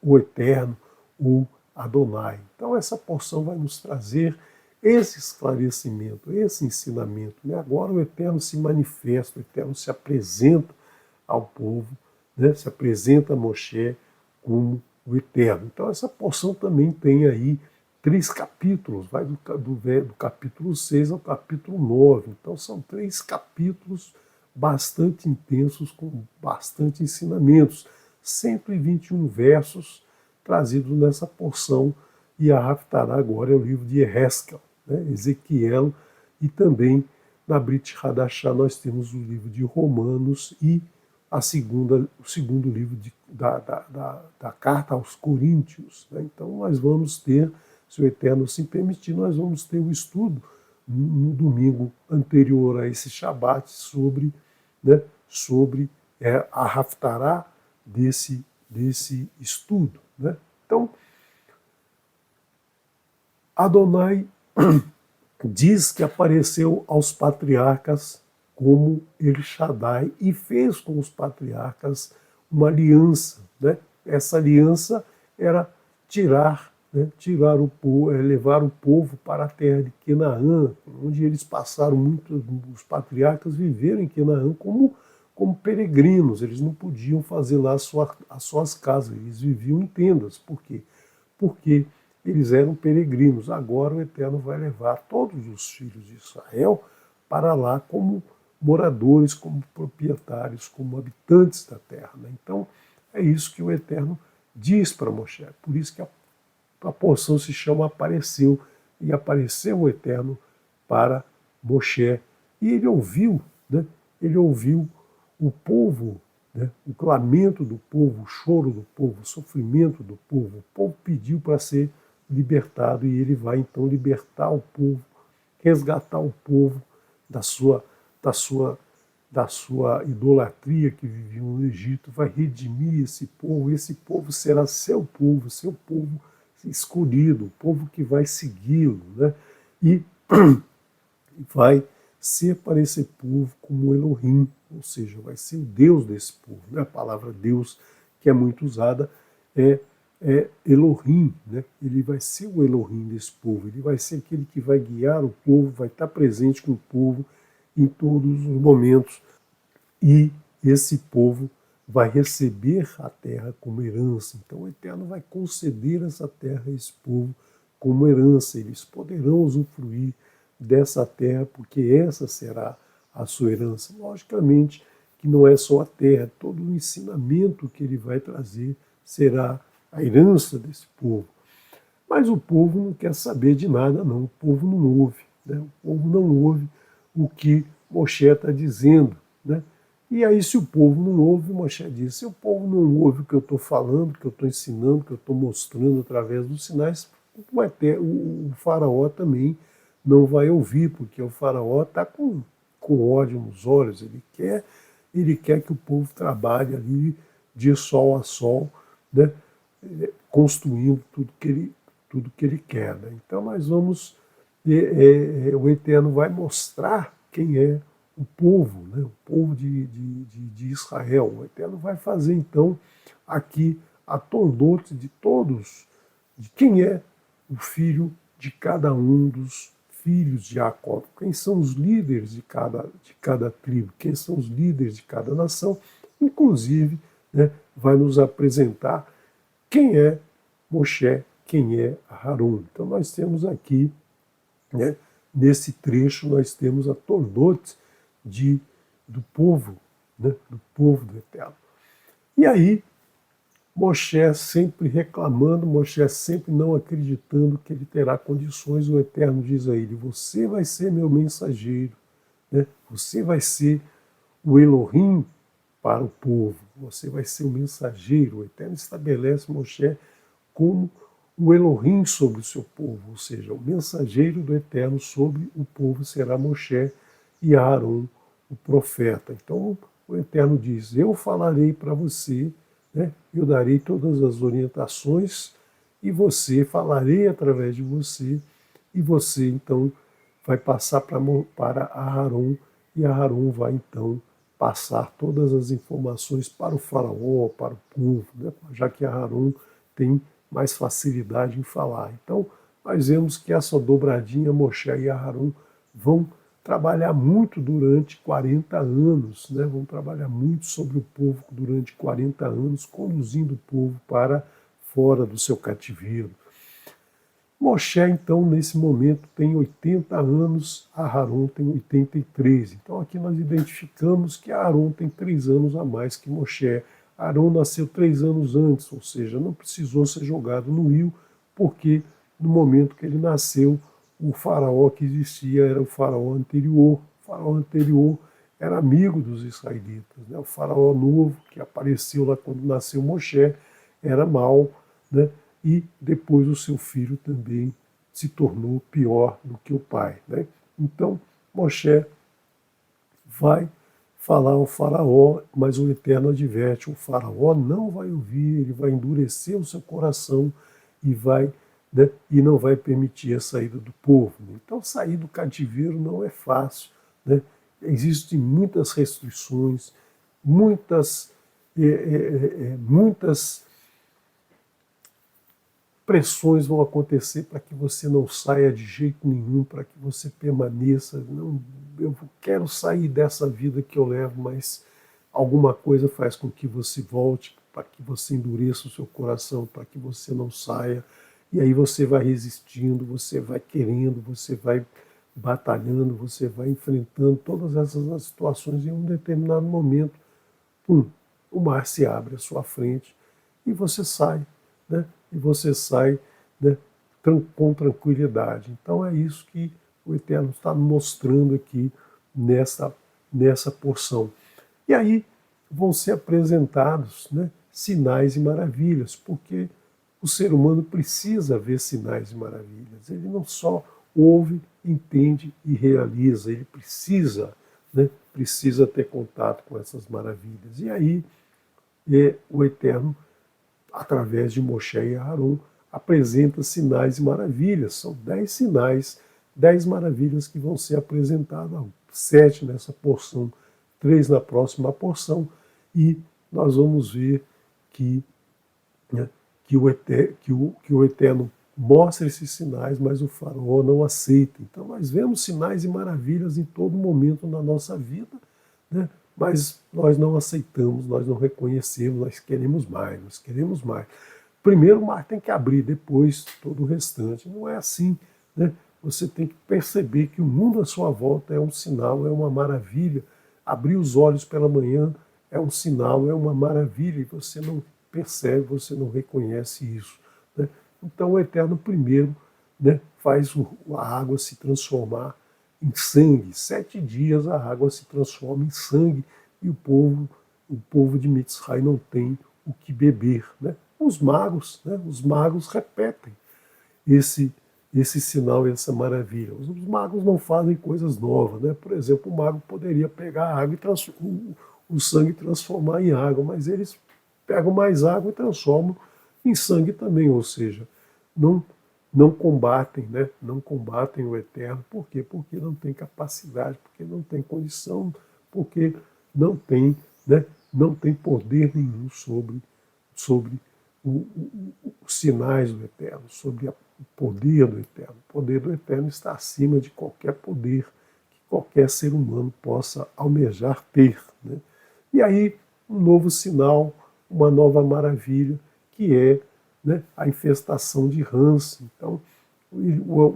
o Eterno, o Adonai. Então, essa porção vai nos trazer esse esclarecimento, esse ensinamento, né? Agora o Eterno se manifesta, o Eterno se apresenta ao povo, né? Se apresenta a Moshe como o Eterno. Então essa porção também tem aí 3 capítulos, vai do capítulo 6 ao capítulo 9. Então são 3 capítulos bastante intensos, com bastante ensinamentos. 121 versos trazidos nessa porção, e a Haftará agora é o livro de Eheskel, né, Ezequiel, e também na Brit Hadashah nós temos o livro de Romanos e o segundo livro da carta aos Coríntios. Né? Então nós vamos ter, se o Eterno assim permitir, nós vamos ter o estudo no domingo anterior a esse Shabat sobre, né, sobre a Haftará desse estudo. Né? Então, Adonai diz que apareceu aos patriarcas como El Shaddai e fez com os patriarcas uma aliança. Né? Essa aliança era tirar o povo, levar o povo para a terra de Canaã, onde eles passaram os patriarcas viveram em Canaã como peregrinos, eles não podiam fazer lá as suas casas, eles viviam em tendas. Por quê? Porque eles eram peregrinos. Agora o Eterno vai levar todos os filhos de Israel para lá como moradores, como proprietários, como habitantes da terra. Né? Então, é isso que o Eterno diz para Moshe. Por isso que a porção se chama Apareceu, e apareceu o Eterno para Moshe. E ele ouviu, né? Ele ouviu o povo, né? O lamento do povo, o choro do povo, o sofrimento do povo. O povo pediu para ser libertado e ele vai então libertar o povo, resgatar o povo da sua, da sua, da sua idolatria que viviam no Egito, vai redimir esse povo será seu povo escolhido, o povo que vai segui-lo, né? E vai ser para esse povo como Elohim, ou seja, vai ser o Deus desse povo. Né? A palavra Deus, que é muito usada, é Elohim. Né? Ele vai ser o Elohim desse povo, ele vai ser aquele que vai guiar o povo, vai estar presente com o povo em todos os momentos. E esse povo vai receber a terra como herança. Então o Eterno vai conceder essa terra a esse povo como herança. Eles poderão usufruir dessa terra, porque essa será a sua herança. Logicamente que não é só a terra, todo o ensinamento que ele vai trazer será a herança desse povo. Mas o povo não quer saber de nada, não. O povo não ouve. Né? O povo não ouve o que Moshe está dizendo. Né? E aí, se o povo não ouve, Moshe diz, se o povo não ouve o que eu estou falando, o que eu estou ensinando, o que eu estou mostrando através dos sinais, o faraó também não vai ouvir, porque o faraó está com ódio nos olhos, ele quer que o povo trabalhe ali de sol a sol, né, construindo tudo que ele quer. Né? Então nós vamos, o Eterno vai mostrar quem é o povo, né? O povo de Israel. O Eterno vai fazer então aqui a tordote de todos, de quem é o filho de cada um dos filhos de Jacó, quem são os líderes de cada tribo, quem são os líderes de cada nação, inclusive, né, vai nos apresentar quem é Moshe, quem é Harun. Então nós temos aqui, né, nesse trecho, nós temos a tordote do povo, né, do povo do Eterno. E aí, Moshe sempre reclamando, Moshe sempre não acreditando que ele terá condições, o Eterno diz a ele, você vai ser meu mensageiro, né? Você vai ser o Elohim para o povo, você vai ser o mensageiro. O Eterno estabelece Moshe como o Elohim sobre o seu povo, ou seja, o mensageiro do Eterno sobre o povo será Moshe e Aaron, o profeta. Então o Eterno diz, eu falarei para você, né, eu darei todas as orientações e você, falarei através de você, e você então vai passar para Aaron, e Aaron vai então passar todas as informações para o faraó, para o povo, né, já que Aaron tem mais facilidade em falar. Então, nós vemos que essa dobradinha, Moshe e Aaron, vão trabalhar muito durante 40 anos, né? Vão trabalhar muito sobre o povo durante 40 anos, conduzindo o povo para fora do seu cativeiro. Moshe, então, nesse momento, tem 80 anos, Aharon tem 83. Então, aqui nós identificamos que Aharon tem 3 anos a mais que Moshe. Aharon nasceu 3 anos antes, ou seja, não precisou ser jogado no rio, porque no momento que ele nasceu, o faraó que existia era o faraó anterior. O faraó anterior era amigo dos israelitas. Né? O faraó novo, que apareceu lá quando nasceu Moshe, era mau, né? E depois o seu filho também se tornou pior do que o pai. Né? Então, Moshe vai falar ao faraó, mas o Eterno adverte, o faraó não vai ouvir, ele vai endurecer o seu coração e né, e não vai permitir a saída do povo. Então, sair do cativeiro não é fácil. Né? Existem muitas restrições, muitas pressões vão acontecer para que você não saia de jeito nenhum, para que você permaneça. Não, eu quero sair dessa vida que eu levo, mas alguma coisa faz com que você volte, para que você endureça o seu coração, para que você não saia. E aí você vai resistindo, você vai querendo, você vai batalhando, você vai enfrentando todas essas situações. E em um determinado momento, o mar se abre à sua frente e você sai, né? E você sai, né, com tranquilidade. Então é isso que o Eterno está mostrando aqui nessa porção. E aí vão ser apresentados, né, sinais e maravilhas, porque o ser humano precisa ver sinais e maravilhas. Ele não só ouve, entende e realiza, ele precisa, né, precisa ter contato com essas maravilhas. E aí o Eterno, através de Moshe e Aharon, apresenta sinais e maravilhas. São 10 sinais, 10 maravilhas que vão ser apresentadas, 7 nessa porção, 3 na próxima porção, e nós vamos ver que, né, que o Eterno mostra esses sinais, mas o faraó não aceita. Então nós vemos sinais e maravilhas em todo momento na nossa vida, né? Mas nós não aceitamos, nós não reconhecemos, nós queremos mais, nós queremos mais. Primeiro o mar tem que abrir, depois todo o restante. Não é assim, né? Você tem que perceber que o mundo à sua volta é um sinal, é uma maravilha. Abrir os olhos pela manhã é um sinal, é uma maravilha, e você não percebe, você não reconhece isso, né? Então o Eterno primeiro, né, faz a água se transformar em sangue. 7 dias a água se transforma em sangue e o povo de Mitzray não tem o que beber, né? Os magos repetem esse sinal, essa maravilha. Os magos não fazem coisas novas, né? Por exemplo, o mago poderia pegar a água e o sangue transformar em água, mas eles pegam mais água e transformam em sangue também, ou seja, não não combatem, né? Não combatem o Eterno. Por quê? Porque não tem capacidade, porque não tem condição, porque não tem, né? Não tem poder nenhum sobre os sinais do Eterno, sobre o poder do Eterno. O poder do Eterno está acima de qualquer poder que qualquer ser humano possa almejar ter, né? E aí, um novo sinal, uma nova maravilha, que é, né, a infestação de rãs. Então, o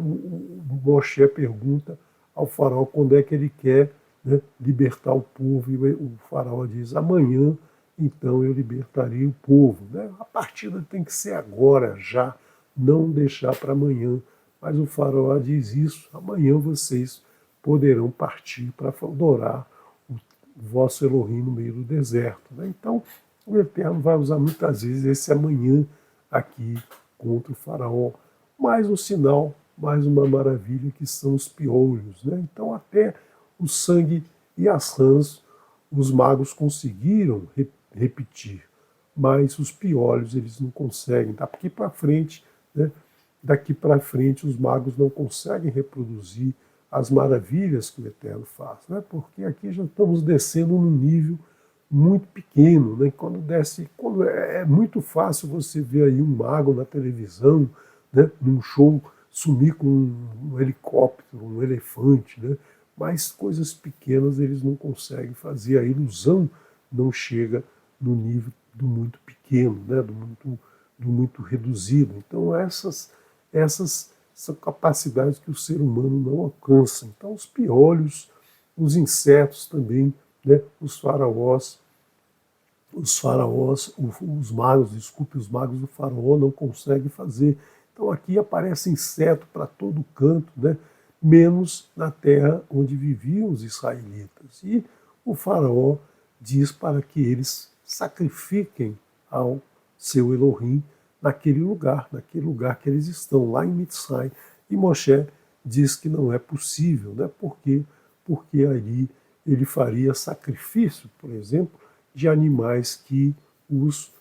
Moshe pergunta ao faraó quando é que ele quer, né, libertar o povo, e o faraó diz: amanhã, então eu libertarei o povo, né? A partida tem que ser agora, já, não deixar para amanhã. Mas o faraó diz isso: amanhã vocês poderão partir para adorar o vosso Elohim no meio do deserto, né? Então, o Eterno vai usar muitas vezes esse amanhã aqui contra o faraó. Mais um sinal, mais uma maravilha, que são os piolhos, né? Então, até o sangue e as rãs, os magos conseguiram repetir, mas os piolhos eles não conseguem. Daqui para frente, né? Daqui para frente os magos não conseguem reproduzir as maravilhas que o Eterno faz, né? Porque aqui já estamos descendo num nível muito pequeno, né? Quando é muito fácil você ver aí um mago na televisão, né, num show, sumir com um helicóptero, um elefante, né? Mas coisas pequenas eles não conseguem fazer. A ilusão não chega no nível do muito pequeno, né? Do muito reduzido. Então essas são capacidades que o ser humano não alcança. Então os piolhos, os insetos também, né? Os magos, desculpe, os magos do faraó não conseguem fazer. Então aqui aparece inseto para todo canto, né? Menos na terra onde viviam os israelitas. E o faraó diz para que eles sacrifiquem ao seu Elohim naquele lugar que eles estão, lá em Mitzray. E Moshe diz que não é possível, né? Por quê? Porque ali ele faria sacrifício, por exemplo, de animais que os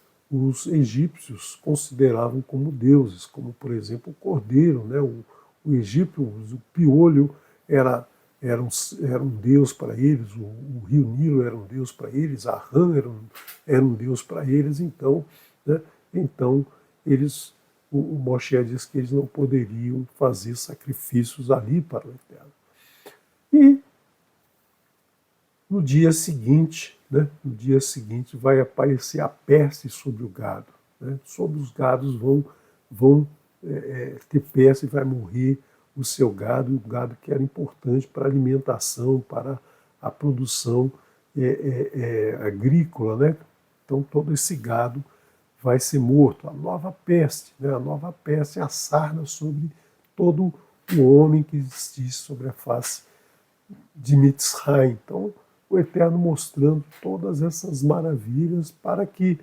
egípcios consideravam como deuses, como, por exemplo, o cordeiro, né? O egípcio, o piolho era um deus para eles, o rio Nilo era um deus para eles, a rã era um deus para eles. Então, né? Então o Moshe diz que eles não poderiam fazer sacrifícios ali para o Eterno. E no dia seguinte, né, no dia seguinte vai aparecer a peste sobre o gado, né? Sobre os gados vão ter peste e vai morrer o seu gado, o gado que era importante para a alimentação, para a produção agrícola, né? Então todo esse gado vai ser morto. A nova peste, né? A nova peste é a sarna sobre todo o homem que existe sobre a face de Mitzrayim. Então, o Eterno mostrando todas essas maravilhas para que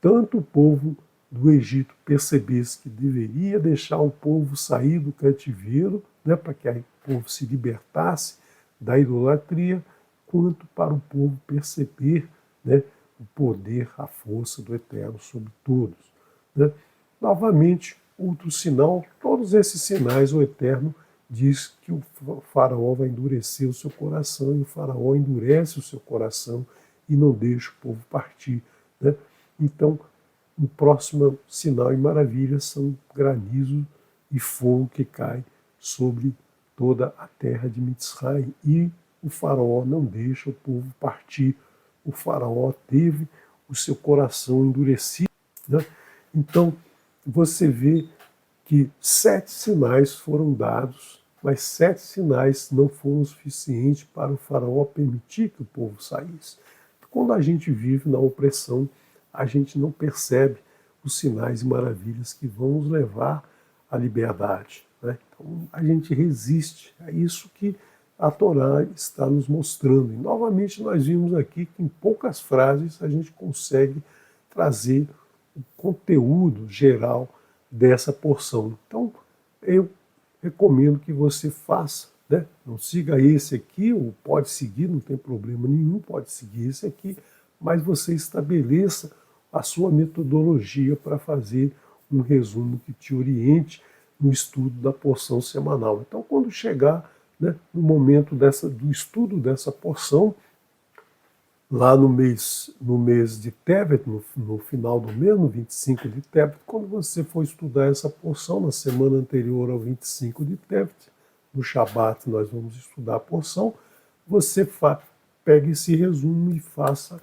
tanto o povo do Egito percebesse que deveria deixar o povo sair do cativeiro, né, para que o povo se libertasse da idolatria, quanto para o povo perceber, né, o poder, a força do Eterno sobre todos. Né? Novamente, outro sinal, todos esses sinais o Eterno diz que o faraó vai endurecer o seu coração, e o faraó endurece o seu coração e não deixa o povo partir. Né? Então, o próximo sinal e maravilha são granizo e fogo que cai sobre toda a terra de Mitzrayim, e o faraó não deixa o povo partir. O faraó teve o seu coração endurecido. Né? Então, você vê que 7 sinais foram dados, mas 7 sinais não foram suficientes para o faraó permitir que o povo saísse. Quando a gente vive na opressão, a gente não percebe os sinais e maravilhas que vão nos levar à liberdade. Né? Então, a gente resiste. É isso que a Torá está nos mostrando. E, novamente, nós vimos aqui que, em poucas frases, a gente consegue trazer o conteúdo geral dessa porção. Então, eu recomendo que você faça, né? Não siga esse aqui, ou pode seguir, não tem problema nenhum, pode seguir esse aqui, mas você estabeleça a sua metodologia para fazer um resumo que te oriente no estudo da porção semanal. Então, quando chegar, né, no momento do estudo dessa porção, lá no mês de Tevet, no final do mês, no 25 de Tevet, quando você for estudar essa porção, na semana anterior ao 25 de Tevet, no Shabat nós vamos estudar a porção, você pegue esse resumo e faça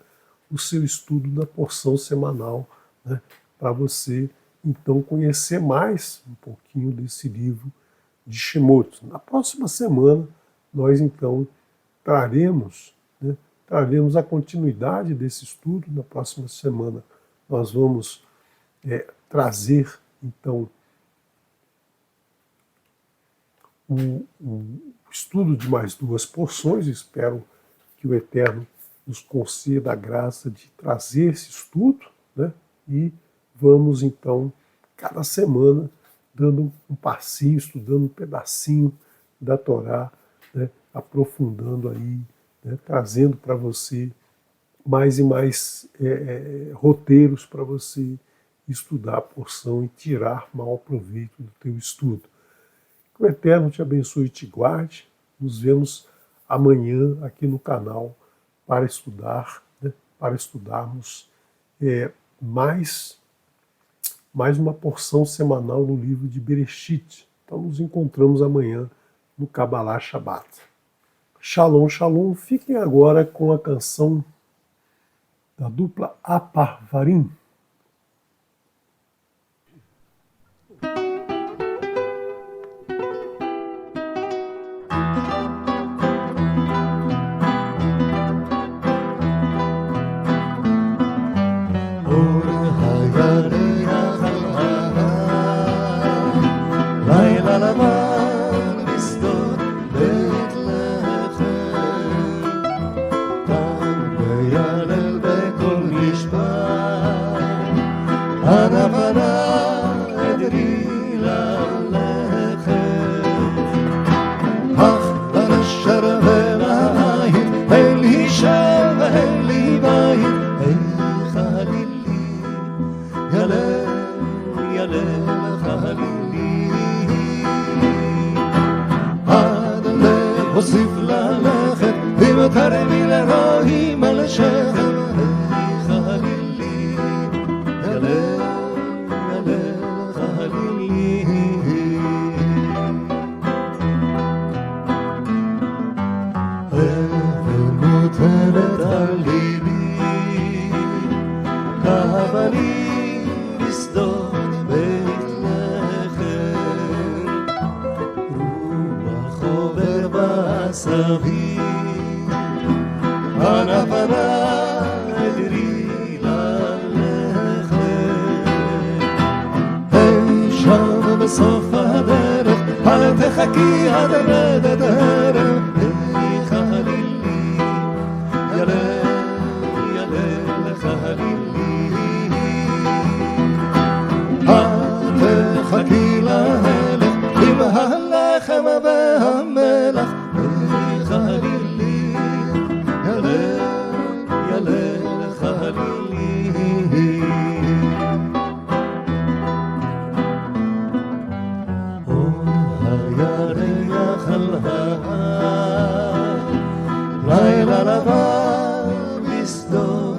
o seu estudo da porção semanal, né, para você então conhecer mais um pouquinho desse livro de Shemot. Na próxima semana nós então traremos a continuidade desse estudo. Na próxima semana nós vamos trazer então o estudo de mais 2 porções. Espero que o Eterno nos conceda a graça de trazer esse estudo, né? E vamos então, cada semana, dando um passinho, estudando um pedacinho da Torá, né? Aprofundando aí, né? Trazendo para você mais e mais roteiros para você estudar a porção e tirar maior proveito do teu estudo. Que o Eterno te abençoe e te guarde. Nos vemos amanhã aqui no canal para estudar, né, para estudarmos mais uma porção semanal no livro de Bereshit. Então nos encontramos amanhã no Kabbalah Shabbat. Shalom, shalom. Fiquem agora com a canção da dupla Aparvarim. הוסיף ללכת, אם תרמי לרועים על שכם, חלילי, ילל, ילל, חלילי. אבן מוטלת על ליבי, כאבנים בשדות בית לחם, רוח עובר בעשבים, ענף ענף אדרי ללכת. בסוף הדרך, אל תחכי עד ארדת הערב, חלילי, ילה, ילה חלילי. אל תחכי להלך, עם הלחם והמלח, חלילי, ילה, ילה חלילי. הירח על ההר, לילה לבן בשדות